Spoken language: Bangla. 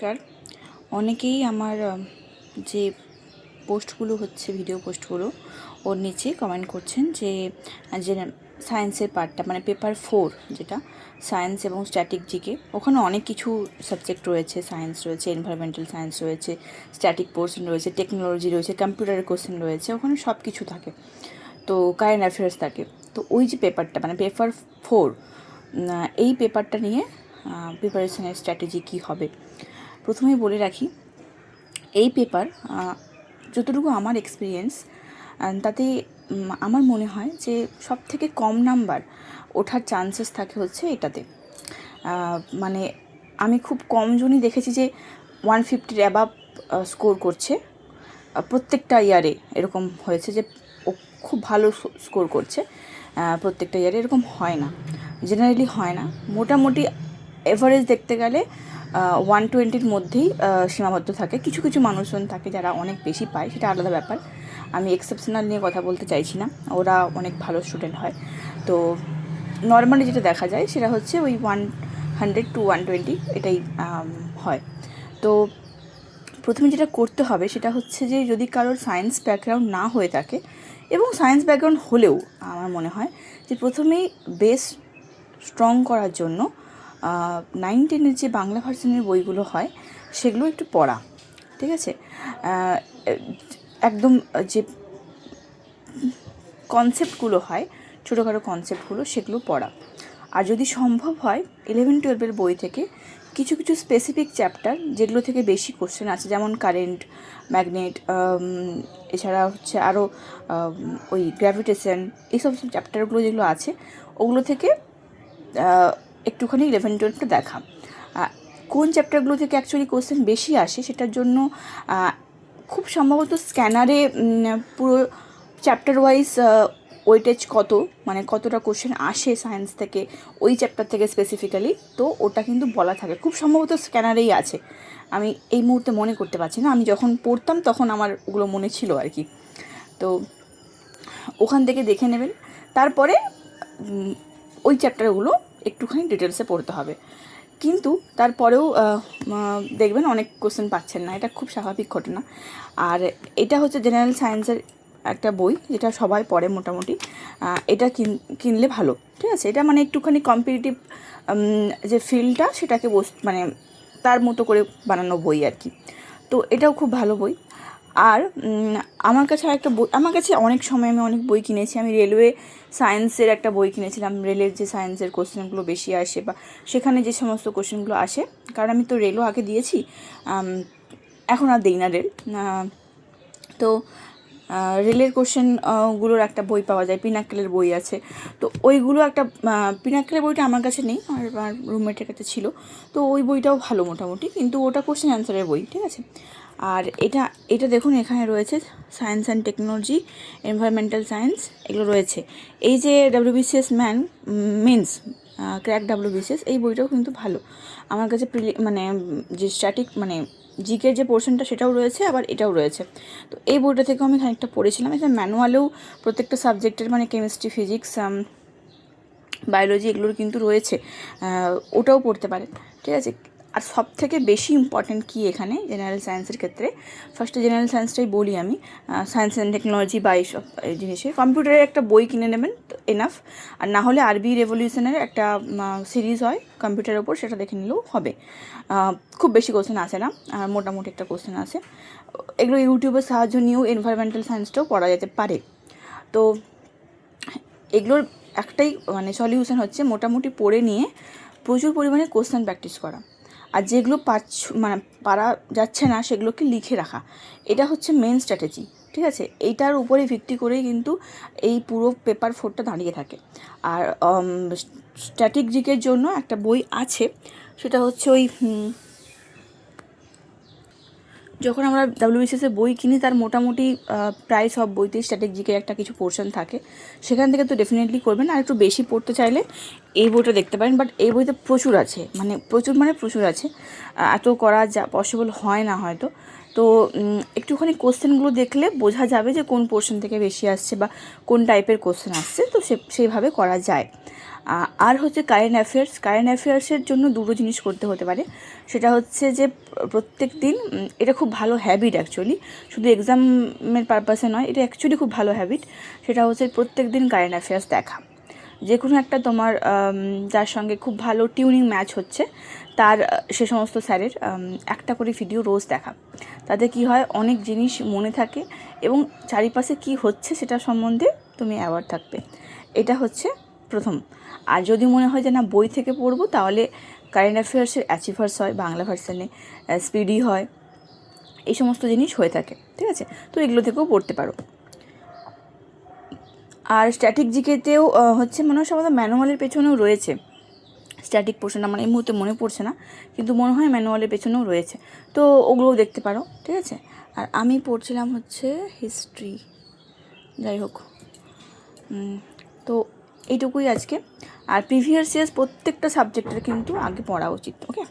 নমস্কার। অনেকেই আমার যে পোস্টগুলো হচ্ছে ভিডিও পোস্টগুলো ওর নিচে কমেন্ট করছেন যে সায়েন্সের পার্টটা মানে পেপার 4 যেটা সায়েন্স এবং স্ট্যাটিক জিকে, ওখানে অনেক কিছু সাবজেক্ট রয়েছে। সায়েন্স রয়েছে, এনভায়রনমেন্টাল সায়েন্স রয়েছে, স্ট্যাটিক পোর্শন রয়েছে, টেকনোলজি রয়েছে, কম্পিউটারের কোশ্চেন রয়েছে, ওখানে সব কিছু থাকে। তো কারেন্ট অ্যাফেয়ার্স থাকে। তো ওই যে পেপারটা মানে পেপার 4, এই পেপারটা নিয়ে প্রিপারেশনের স্ট্র্যাটেজি কী হবে। প্রথমেই বলে রাখি, এই পেপার যতটুকু আমার এক্সপিরিয়েন্স তাতে আমার মনে হয় যে সব থেকে কম নাম্বার ওঠার চান্সেস থাকে হচ্ছে এটাতে। মানে আমি খুব কম জনই দেখেছি যে 150 অ্যাবাভ স্কোর করছে। প্রত্যেকটা ইয়ারে এরকম হয়েছে যে ও খুব ভালো স্কোর করছে। প্রত্যেকটা ইয়ারে এরকম হয় না, জেনারেলি হয় না। মোটামুটি এভারেজ দেখতে গেলে 120-র মধ্যেই সীমাবদ্ধ থাকে। কিছু কিছু মানুষজন থাকে যারা অনেক বেশি পায়, সেটা আলাদা ব্যাপার। আমি এক্সেপশনাল নিয়ে কথা বলতে চাইছি না, ওরা অনেক ভালো স্টুডেন্ট হয়। তো নর্মালি যেটা দেখা যায় সেটা হচ্ছে ওই 100 to 120 এটাই হয়। তো প্রথমে যেটা করতে হবে সেটা হচ্ছে যে যদি কারোর সায়েন্স ব্যাকগ্রাউন্ড না হয়ে থাকে, এবং সায়েন্স ব্যাকগ্রাউন্ড হলেও আমার মনে হয় যে প্রথমেই বেস স্ট্রং করার জন্য 9-10-এর যে বাংলা ভার্সনের বইগুলো হয় সেগুলো একটু পড়া, ঠিক আছে। একদম যে কনসেপ্টগুলো হয়, ছোটোখাটো কনসেপ্টগুলো, সেগুলো পড়া। আর যদি সম্ভব হয় 11-12-এর বই থেকে কিছু কিছু স্পেসিফিক চ্যাপ্টার যেগুলো থেকে বেশি কোশ্চেন আছে, যেমন কারেন্ট, ম্যাগনেট, এছাড়া হচ্ছে আরও ওই গ্র্যাভিটেশন, এইসব চ্যাপ্টারগুলো যেগুলো আছে ওগুলো থেকে একটুখানি 11-12টা দেখা। কোন চ্যাপ্টারগুলো থেকে অ্যাকচুয়ালি কোশ্চেন বেশি আসে সেটার জন্য খুব সম্ভবত স্ক্যানারে পুরো চ্যাপ্টার ওয়াইজ ওয়েটেজ কত, মানে কতটা কোশ্চেন আসে সায়েন্স থেকে ওই চ্যাপ্টার থেকে স্পেসিফিক্যালি, তো ওটা কিন্তু বলা থাকে। খুব সম্ভবত স্ক্যানারেই আছে, আমি এই মুহূর্তে মনে করতে পারছি না। আমি যখন পড়তাম তখন আমার ওগুলো মনে ছিল আর কি। তো ওখান থেকে দেখে নেবেন, তারপরে ওই চ্যাপ্টারগুলো একটুখানি ডিটেলসে পড়তে হবে। কিন্তু তারপরেও দেখবেন অনেক কোশ্চেন পাচ্ছেন না, এটা খুব স্বাভাবিক ঘটনা। আর এটা হচ্ছে জেনারেল সায়েন্সের একটা বই যেটা সবাই পড়ে মোটামুটি। এটা কিনলে ভালো, ঠিক আছে। এটা মানে একটুখানি কম্পিটিটিভ যে ফিল্ডটা সেটাকে মানে তার মতো করে বানানো বই আর কি। তো এটাও খুব ভালো বই। আর আমার কাছে আরেকটা বই, আমার কাছে অনেক সময় আমি অনেক বই কিনেছি। আমি রেলওয়ে সায়েন্সের একটা বই কিনেছিলাম, রেলের যে সায়েন্সের কোশ্চেনগুলো বেশি আসে বা সেখানে যে সমস্ত কোশ্চেনগুলো আসে, কারণ আমি তো রেলও আগে দিয়েছি, এখন আর দিই না রেল। তো রেলের কোশ্চেনগুলোর একটা বই পাওয়া যায়, পিনাক্কেলের বই আছে। তো ওইগুলো একটা, পিনাক্কেলের বইটা আমার কাছে নেই, আমার রুমমেটের কাছে ছিল। তো ওই বইটাও ভালো মোটামুটি, কিন্তু ওটা কোশ্চেন অ্যান্সারের বই, ঠিক আছে। আর এটা দেখুন, এখানে রয়েছে science and technology, environmental science, এগুলো রয়েছে। এই যে WBCS মেন্স ক্র্যাক WBCS, এই বইটাও কিন্তু ভালো আমার কাছে। মানে যে স্ট্যাটিক মানে জিকের যে পোর্শনটা সেটাও রয়েছে, আবার এটাও রয়েছে। তো এই বইটা থেকেও আমি খানিকটা পড়েছিলাম। এখানে ম্যানুয়ালেও প্রত্যেকটা সাবজেক্টের মানে কেমিস্ট্রি, ফিজিক্স, বায়োলজি এগুলোর কিন্তু রয়েছে, ওটাও পড়তে পারেন, ঠিক আছে। আর সব থেকে বেশি ইম্পর্ট্যান্ট কী এখানে জেনারেল সায়েন্সের ক্ষেত্রে, ফার্স্টে জেনারেল সায়েন্সটাই বলি আমি। সায়েন্স অ্যান্ড টেকনোলজি বা এইসব জিনিসে কম্পিউটারের একটা বই কিনে নেবেন এনাফ। আর না হলে আরবি রেভলিউশনের একটা সিরিজ হয় কম্পিউটারের ওপর, সেটা দেখে নিলেও হবে। খুব বেশি কোশ্চেন আসে না, আর মোটামুটি একটা কোশ্চেন আসে। এগুলো ইউটিউবের সাহায্য নিয়েও এনভায়রনমেন্টাল সায়েন্সটাও পড়া যেতে পারে। তো এগুলোর একটাই মানে সলিউশন হচ্ছে মোটামুটি পড়ে নিয়ে প্রচুর পরিমাণে কোশ্চেন প্র্যাকটিস করা, আর যেগুলো মানে পারা যাচ্ছে না সেগুলোকে লিখে রাখা। এটা হচ্ছে মেন স্ট্র্যাটেজি, ঠিক আছে। এইটার উপরে ভিত্তি করেই কিন্তু এই পুরো পেপার 4টা দাঁড়িয়ে থাকে। আর স্ট্যাটিক জিকের জন্য একটা বই আছে, সেটা হচ্ছে ওই যখন আমরা WBCS বই কিনি তার মোটামুটি প্রায় সব বইতেই স্ট্র্যাটেজিকের একটা কিছু পোর্শন থাকে, সেখান থেকে তো ডেফিনেটলি করবেন। আর একটু বেশি পড়তে চাইলে এই বইটা দেখতে পারেন, বাট এই বইতে প্রচুর আছে, মানে প্রচুর আছে। এত করা যা পসিবল হয় না হয়তো, তো একটুখানি কোশ্চেনগুলো দেখলে বোঝা যাবে যে কোন পোর্শন থেকে বেশি আসছে বা কোন টাইপের কোশ্চেন আসছে, তো সেইভাবে করা যায়। আর হচ্ছে কারেন্ট অ্যাফেয়ার্সের জন্য দুটো জিনিস করতে হতে পারে। সেটা হচ্ছে যে প্রত্যেক দিন, এটা খুব ভালো হ্যাবিট অ্যাকচুয়ালি, শুধু এক্সামের পারপাসে নয়, এটা অ্যাকচুয়ালি খুব ভালো হ্যাবিট। সেটা হচ্ছে প্রত্যেক দিন কারেন্ট অ্যাফেয়ার্স দেখা। যে কোনো একটা তোমার যার সঙ্গে খুব ভালো টিউনিং ম্যাচ হচ্ছে তার সে সমস্ত স্যারের একটা করে ভিডিও রোজ দেখা। তাতে কি হয়, অনেক জিনিস মনে থাকে এবং চারিপাশে কি হচ্ছে সেটা সম্বন্ধে তুমি অ্যাওয়ার থাকবে। এটা হচ্ছে প্রথম। আর যদি মনে হয় যে না বই থেকে পড়বো, তাহলে কারেন্ট অ্যাফেয়ার্সের অ্যাচিভার্স হয়, বাংলা ভার্সানে স্পিডি হয়, এই সমস্ত জিনিস হয়ে থাকে, ঠিক আছে? তো এগুলো থেকেও পড়তে পারো। আর স্ট্যাটিক জিকেতেও হচ্ছে মনে হয় সম্ভবত ম্যানুয়ালের পেছনেও রয়েছে স্ট্যাটিক পোর্শন, আমার এই মুহূর্তে মনে পড়ছে না, কিন্তু মনে হয় ম্যানুয়ালের পেছনেও রয়েছে, তো ওগুলোও দেখতে পারো, ঠিক আছে? আর আমি পড়ছিলাম হচ্ছে হিস্ট্রি, যাই হোক। তো এইটুকুই আজকে। আর প্রিভিয়াস ইয়ার্স প্রত্যেকটা সাবজেক্টের কিন্তু আগে পড়া উচিত, ওকে?